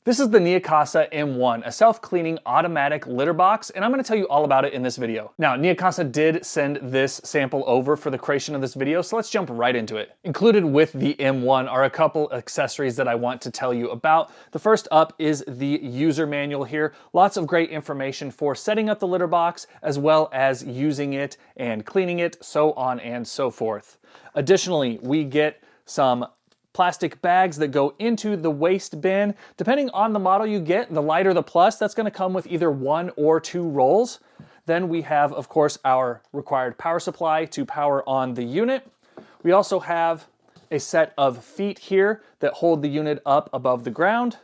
This is the Neakasa M1, a self-cleaning automatic litter box, and I'm going to tell you all about it in this video. Now, Neakasa did send this sample over for the creation of this video, so let's jump right into it. Included with the M1 are a couple accessories that I want to tell you about. The first up is the user manual here. Lots of great information for setting up the litter box, as well as using it and cleaning it, so on and so forth. Additionally, we get some plastic bags that go into the waste bin. Depending on the model you get, the Lite or the Plus, that's going to come with either 1 or 2 rolls. Then we have, of course, our required power supply to power on the unit. We also have a set of feet here that hold the unit up above the ground.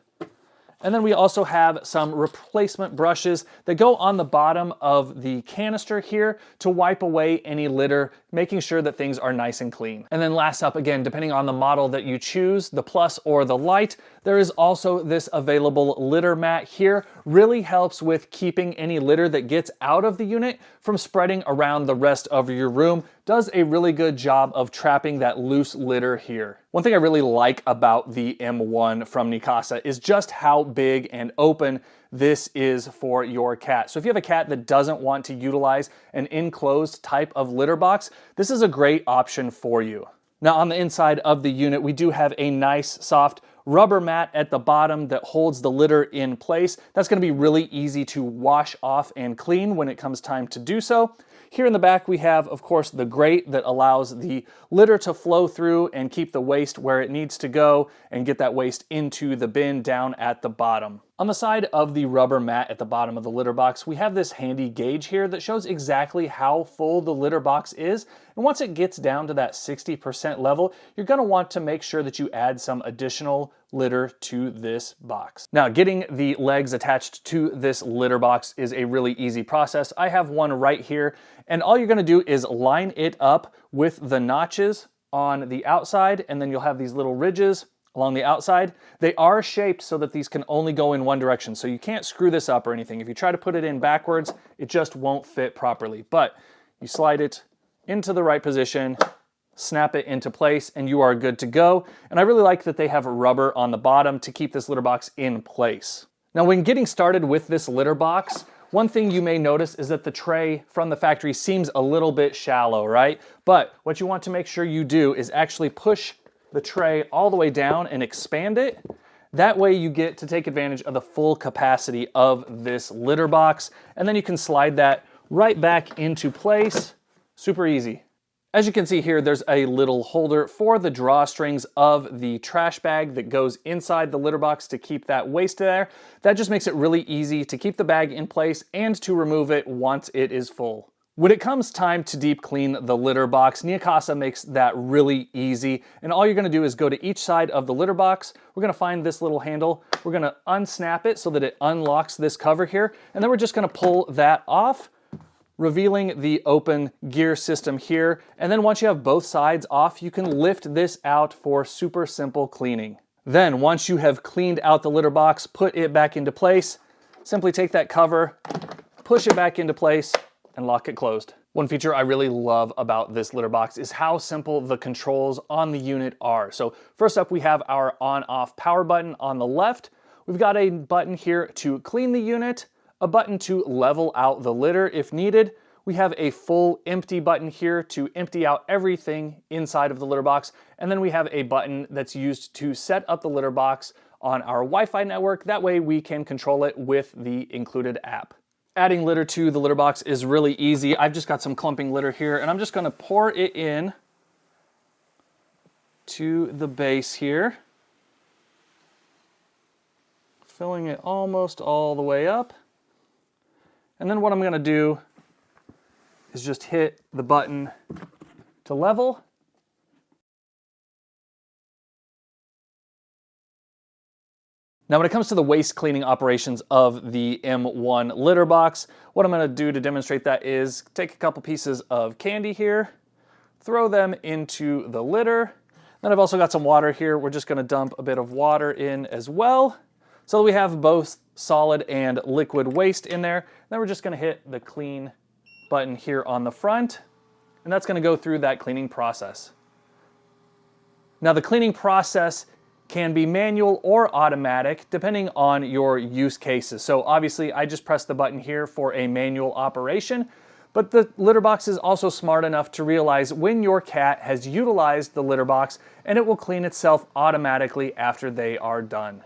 And then we also have some replacement brushes that go on the bottom of the canister here to wipe away any litter, making sure that things are nice and clean. And then last up, again, depending on the model that you choose, the Plus or the Lite, there is also this available litter mat here. Really helps with keeping any litter that gets out of the unit from spreading around the rest of your room. Does a really good job of trapping that loose litter here. One thing I really like about the M1 from Neakasa is just how big and open this is for your cat. So if you have a cat that doesn't want to utilize an enclosed type of litter box, this is a great option for you. Now on the inside of the unit, we do have a nice soft rubber mat at the bottom that holds the litter in place. That's going to be really easy to wash off and clean when it comes time to do so. Here in the back we have, of course, the grate that allows the litter to flow through and keep the waste where it needs to go and get that waste into the bin down at the bottom. On the side of the rubber mat at the bottom of the litter box, we have this handy gauge here that shows exactly how full the litter box is. And once it gets down to that 60% level, you're going to want to make sure that you add some additional litter to this box. Now, getting the legs attached to this litter box is a really easy process. I have one right here, and all you're going to do is line it up with the notches on the outside, and then you'll have these little ridges along the outside. They are shaped so that these can only go in one direction, so you can't screw this up or anything. If you try to put it in backwards, it just won't fit properly. But you slide it into the right position, snap it into place, and you are good to go. And I really like that they have rubber on the bottom to keep this litter box in place. Now, when getting started with this litter box, one thing you may notice is that the tray from the factory seems a little bit shallow, right? But what you want to make sure you do is actually push the tray all the way down and expand it. That way you get to take advantage of the full capacity of this litter box, and then you can slide that right back into place. Super easy. As you can see here, there's a little holder for the drawstrings of the trash bag that goes inside the litter box to keep that waste there. That just makes it really easy to keep the bag in place and to remove it once it is full. When it comes time to deep clean the litter box, Neakasa makes that really easy. And all you're going to do is go to each side of the litter box. We're going to find this little handle. We're going to unsnap it so that it unlocks this cover here. And then we're just going to pull that off, revealing the open gear system here. And then once you have both sides off, you can lift this out for super simple cleaning. Then once you have cleaned out the litter box, put it back into place, simply take that cover, push it back into place, and lock it closed. One feature I really love about this litter box is how simple the controls on the unit are. So first up, we have our on-off power button on the left. We've got a button here to clean the unit, a button to level out the litter if needed. We have a full empty button here to empty out everything inside of the litter box. And then we have a button that's used to set up the litter box on our Wi-Fi network. That way we can control it with the included app. Adding litter to the litter box is really easy. I've just got some clumping litter here, and I'm just going to pour it in to the base here, filling it almost all the way up. And then what I'm going to do is just hit the button to level. Now, when it comes to the waste cleaning operations of the M1 litter box, what I'm going to do to demonstrate that is take a couple pieces of candy here, throw them into the litter. Then I've also got some water here. We're just going to dump a bit of water in as well, so that we have both solid and liquid waste in there. Then we're just going to hit the clean button here on the front, and that's going to go through that cleaning process. Now, the cleaning process can be manual or automatic depending on your use cases. So obviously I just pressed the button here for a manual operation, but the litter box is also smart enough to realize when your cat has utilized the litter box, and it will clean itself automatically after they are done.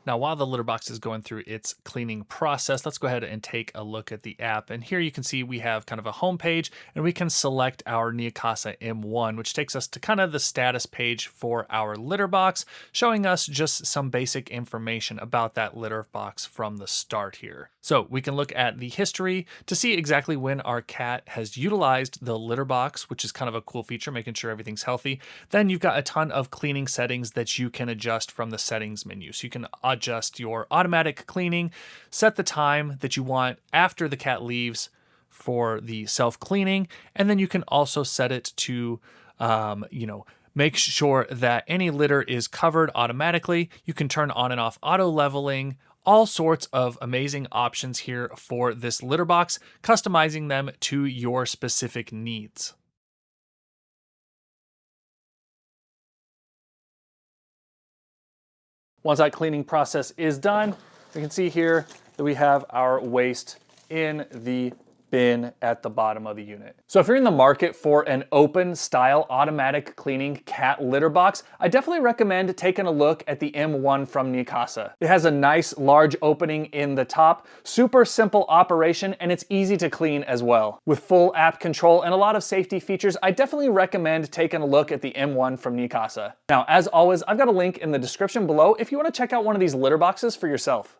Now, while the litter box is going through its cleaning process, let's go ahead and take a look at the app. And here you can see we have kind of a home page, and we can select our Neakasa M1, which takes us to kind of the status page for our litter box, showing us just some basic information about that litter box from the start here. So we can look at the history to see exactly when our cat has utilized the litter box, which is kind of a cool feature, making sure everything's healthy. Then you've got a ton of cleaning settings that you can adjust from the settings menu. So you can adjust your automatic cleaning, set the time that you want after the cat leaves for the self-cleaning, and then you can also set it to, make sure that any litter is covered automatically. You can turn on and off auto leveling, all sorts of amazing options here for this litter box, customizing them to your specific needs. Once that cleaning process is done, we can see here that we have our waste in the bin at the bottom of the unit. So if you're in the market for an open style automatic cleaning cat litter box, I definitely recommend taking a look at the M1 from Neakasa. It has a nice large opening in the top, super simple operation, and it's easy to clean as well. With full app control and a lot of safety features, I definitely recommend taking a look at the M1 from Neakasa. Now, as always, I've got a link in the description below if you want to check out one of these litter boxes for yourself.